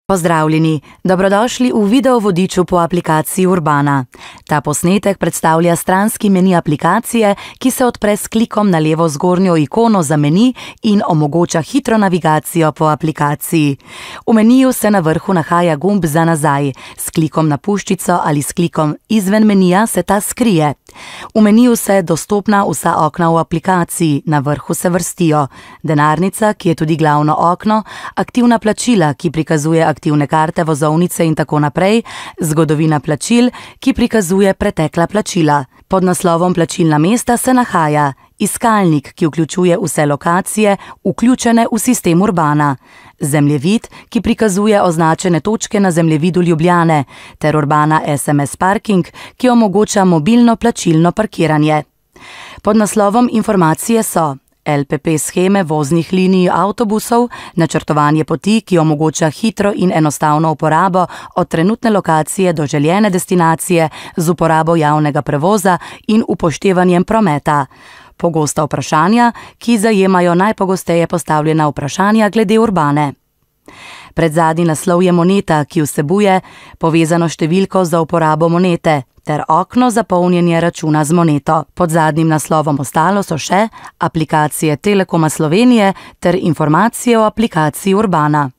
Pozdravljeni, dobrodošli v videovodiču po aplikaciji Urbana. Ta posnetek predstavlja stranski meni aplikacije, ki se odpre s klikom na levo zgornjo ikono za meni in omogoča hitro navigacijo po aplikaciji. V meniju se na vrhu nahaja gumb za nazaj. S klikom na puščico ali s klikom izven menija se ta skrije. V meniju se dostopna vsa okna v aplikaciji, na vrhu se vrstijo denarnica, ki je tudi glavno okno, aktivna plačila, ki prikazuje aktivne karte, vozovnice in tako naprej, zgodovina plačil, ki prikazuje pretekla plačila. Pod naslovom plačilna mesta se nahaja iskalnik, ki vključuje vse lokacije, vključene v sistem Urbana, zemljevid, ki prikazuje označene točke na zemljevidu Ljubljane, ter Urbana SMS Parking, ki omogoča mobilno plačilno parkiranje. Pod naslovom informacije so LPP sheme voznih linij avtobusov, načrtovanje poti, ki omogoča hitro in enostavno uporabo od trenutne lokacije do željene destinacije z uporabo javnega prevoza in upoštevanjem prometa. Pogosta vprašanja, ki zajemajo najpogosteje postavljena vprašanja glede Urbane. Predzadnji naslov je moneta, ki vsebuje povezano številko za uporabo monete, ter okno za polnjenje računa z moneto. Pod zadnjim naslovom ostalo so še aplikacije Telekoma Slovenije ter informacije o aplikaciji Urbana.